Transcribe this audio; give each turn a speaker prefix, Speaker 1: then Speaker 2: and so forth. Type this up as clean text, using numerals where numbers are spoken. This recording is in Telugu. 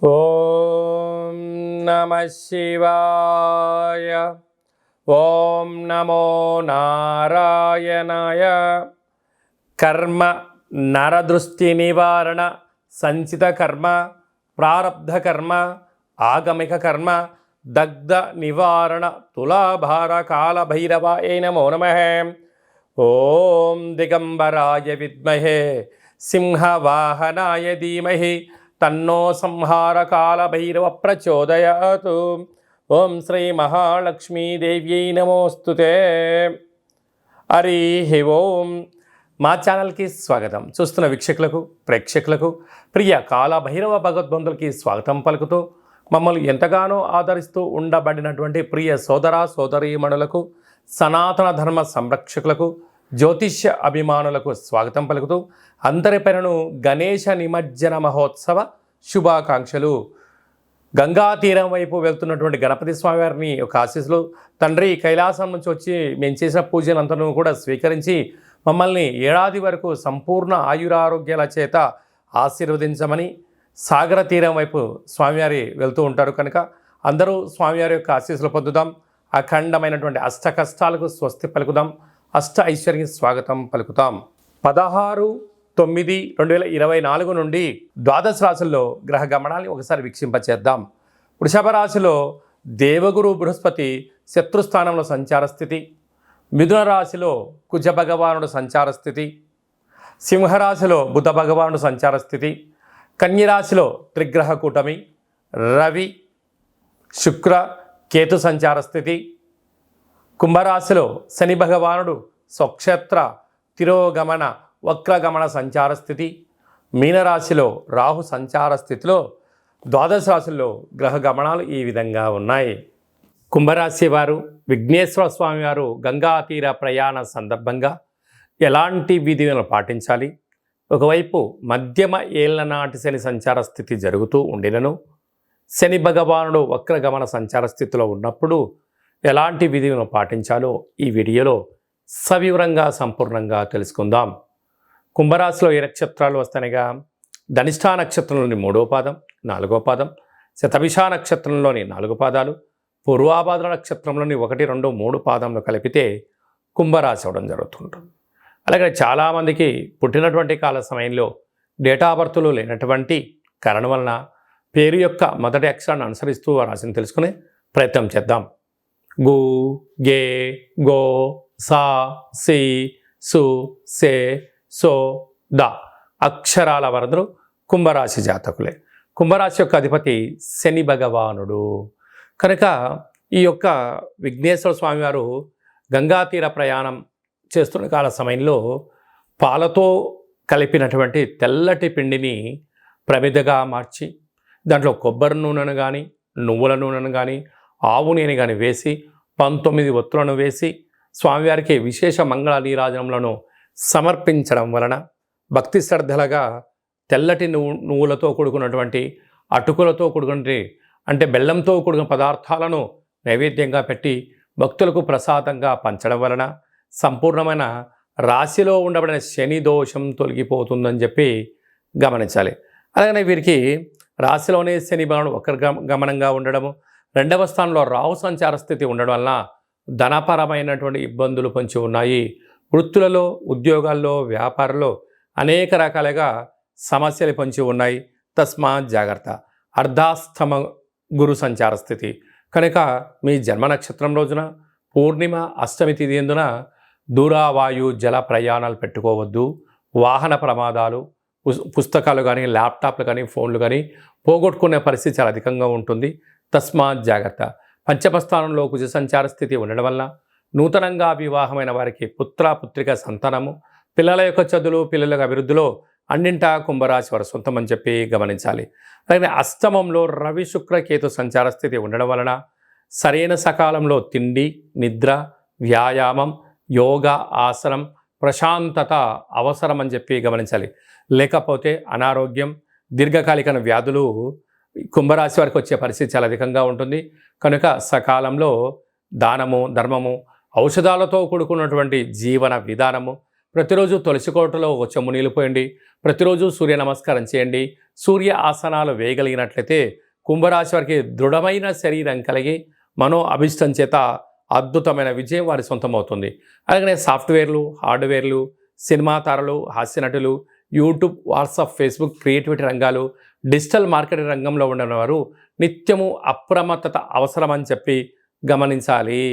Speaker 1: ఓం నమః శివాయ. ఓం నమో నారాయణాయ. కర్మ నరదృష్టి నివారణ సంచిత కర్మ ప్రారబ్ధ కర్మ ఆగమిక కర్మ దగ్ధ నివారణ తులాభార కాల భైరవాయ నమో నమః. ఓం దిగంబరాయ విద్మహే సింహవాహనాయ ధీమహి తన్నో సంహార కాల భైరవ ప్రచోదయాతు. ఓం శ్రీ మహాలక్ష్మీదేవ్యై నమోస్తుతే. హరి ఓం. మా ఛానల్కి స్వాగతం. చూస్తున్న వీక్షకులకు ప్రేక్షకులకు ప్రియ కాల భైరవ భగవద్బంధులకి స్వాగతం పలుకుతూ మమ్మల్ని ఎంతగానో ఆదరిస్తూ ఉండబడినటువంటి ప్రియ సోదర సోదరీమణులకు సనాతన ధర్మ సంరక్షకులకు జ్యోతిష్య అభిమానులకు స్వాగతం పలుకుతూ అందరిపైనను గణేశ నిమజ్జన మహోత్సవ శుభాకాంక్షలు. గంగా తీరం వైపు వెళ్తున్నటువంటి గణపతి స్వామివారిని ఒక ఆశీస్సులు. తండ్రి కైలాసం నుంచి వచ్చి మేము చేసిన పూజలంతను కూడా స్వీకరించి మమ్మల్ని ఏడాది వరకు సంపూర్ణ ఆయురారోగ్యాల చేత ఆశీర్వదించమని. సాగర తీరం వైపు స్వామివారి వెళ్తూ ఉంటారు కనుక అందరూ స్వామివారి యొక్క ఆశీస్సులు పొందుదాం. అఖండమైనటువంటి అష్ట కష్టాలకు స్వస్తి పలుకుదాం. అష్ట ఐశ్వర్య స్వాగతం పలుకుతాం. 16/9/2024 నుండి ద్వాదశ రాశుల్లో గ్రహ గమనాన్ని ఒకసారి వీక్షింపచేద్దాం. వృషభ రాశిలో దేవగురు బృహస్పతి శత్రుస్థానంలో సంచార స్థితి. మిథున రాశిలో కుజ భగవానుడు సంచార స్థితి. సింహరాశిలో బుధ భగవానుడు సంచార స్థితి. కన్యరాశిలో త్రిగ్రహ కూటమి రవి శుక్ర కేతు సంచార స్థితి. కుంభరాశిలో శని భగవానుడు స్వక్షేత్ర తిరోగమన వక్రగమన సంచార స్థితి. మీనరాశిలో రాహు సంచార స్థితిలో ద్వాదశ రాశుల్లో గ్రహ గమనాలు ఈ విధంగా ఉన్నాయి. కుంభరాశి వారు విఘ్నేశ్వర స్వామి వారు గంగా తీర ప్రయాణ సందర్భంగా ఎలాంటి విధులను పాటించాలి? ఒకవైపు మధ్యమ ఏళ్లనాటి శని సంచార స్థితి జరుగుతూ ఉండినను శని భగవానుడు వక్రగమన సంచార స్థితిలో ఉన్నప్పుడు ఎలాంటి విధులను పాటించాలో ఈ వీడియోలో సవివరంగా సంపూర్ణంగా తెలుసుకుందాం. కుంభరాశిలో ఏ నక్షత్రాలు వస్తాయిగా? ధనిష్ఠా నక్షత్రంలోని 3వ పాదం 4వ పాదం, శతభిష నక్షత్రంలోని 4 పాదాలు, పూర్వాభాద్ర నక్షత్రంలోని 1, 2, 3 పాదంలో కలిపితే కుంభరాశి అవడం జరుగుతుంటుంది. అలాగే చాలామందికి పుట్టినటువంటి కాల సమయంలో డేటా బర్త్లు లేనటువంటి కారణం వలన పేరు యొక్క మొదటి అక్షరాన్ని అనుసరిస్తూ ఆ రాశిని తెలుసుకునే ప్రయత్నం చేద్దాం. గు గే గో సా సి సు సే సో ద అక్షరాల వరదలు కుంభరాశి జాతకులే. కుంభరాశి యొక్క అధిపతి శని భగవానుడు కనుక ఈ యొక్క విఘ్నేశ్వర స్వామివారు గంగా తీర ప్రయాణం చేస్తున్న కాల సమయంలో పాలతో కలిపినటువంటి తెల్లటి పిండిని ప్రమిదగా మార్చి దాంట్లో కొబ్బరి నూనెను కానీ నువ్వుల నూనెను కానీ ఆవు నూనె కానీ వేసి 19 ఒత్తులను వేసి స్వామివారికి విశేష మంగళ నీరాజనములను సమర్పించడం వలన భక్తి శ్రద్ధలుగా తెల్లటి నువ్వులతో కూడుకున్నటువంటి అటుకులతో కూడుకున్నటువంటి అంటే బెల్లంతో కూడుకున్న పదార్థాలను నైవేద్యంగా పెట్టి భక్తులకు ప్రసాదంగా పంచడం వలన సంపూర్ణమైన రాశిలో ఉండబడిన శని దోషం తొలగిపోతుందని చెప్పి గమనించాలి. అలాగనే వీరికి రాశిలోనే శని భగవానుడు వక్ర గమనంగా ఉండడము, 2వ స్థానంలో రాహు సంచార స్థితి ఉండడం వలన ధనపరమైనటువంటి ఇబ్బందులు పొంచి ఉన్నాయి. వృత్తులలో ఉద్యోగాల్లో వ్యాపారంలో అనేక రకాలుగా సమస్యలు పొంచి ఉన్నాయి. తస్మాత్ జాగ్రత్త. అర్ధాస్తమ గురు సంచార స్థితి కనుక మీ జన్మ నక్షత్రం రోజున పూర్ణిమ అష్టమి తిథి ఎందున దూరావాయు జల ప్రయాణాలు పెట్టుకోవద్దు. వాహన ప్రమాదాలు, పుస్తకాలు కానీ ల్యాప్టాప్లు కానీ ఫోన్లు కానీ పోగొట్టుకునే పరిస్థితి చాలా అధికంగా ఉంటుంది. తస్మాత్ జాగ్రత్త. పంచమ స్థానంలో కుజ సంచార స్థితి ఉండడం వల్ల నూతనంగా వివాహమైన వారికి పుత్రిక సంతానము, పిల్లల యొక్క చదువులు, పిల్లల యొక్క అభివృద్ధిలో అన్నింటా కుంభరాశి వారు సొంతమని చెప్పి గమనించాలి. అలాగే అష్టమంలో రవి శుక్ర కేతు సంచార స్థితి ఉండడం వలన సరైన సకాలంలో తిండి, నిద్ర, వ్యాయామం, యోగా, ఆసనం, ప్రశాంతత అవసరం అని చెప్పి గమనించాలి. లేకపోతే అనారోగ్యం, దీర్ఘకాలిక వ్యాధులు కుంభరాశి వారికి వచ్చే పరిస్థితి చాలా అధికంగా ఉంటుంది. కనుక సకాలంలో దానము, ధర్మము, ఔషధాలతో కూడుకున్నటువంటి జీవన విధానము, ప్రతిరోజు తులసి కోటలో ఒక చెమ్ము నీళ్ళు పోయండి. ప్రతిరోజు సూర్య నమస్కారం చేయండి. సూర్య ఆసనాలు వేయగలిగినట్లయితే కుంభరాశి వారికి దృఢమైన శరీరం కలిగి మనో అభిష్టం చేత అద్భుతమైన విజయం వారి సొంతమవుతుంది. అలాగనే సాఫ్ట్వేర్లు, హార్డ్వేర్లు, సినిమా తారలు, హాస్య నటులు, యూట్యూబ్, వాట్సాప్, ఫేస్బుక్, క్రియేటివిటీ రంగాలు, డిజిటల్ మార్కెటింగ్ రంగంలో ఉన్నవారు నిత్యము అప్రమత్తత అవసరమని చెప్పి గమనించాలి.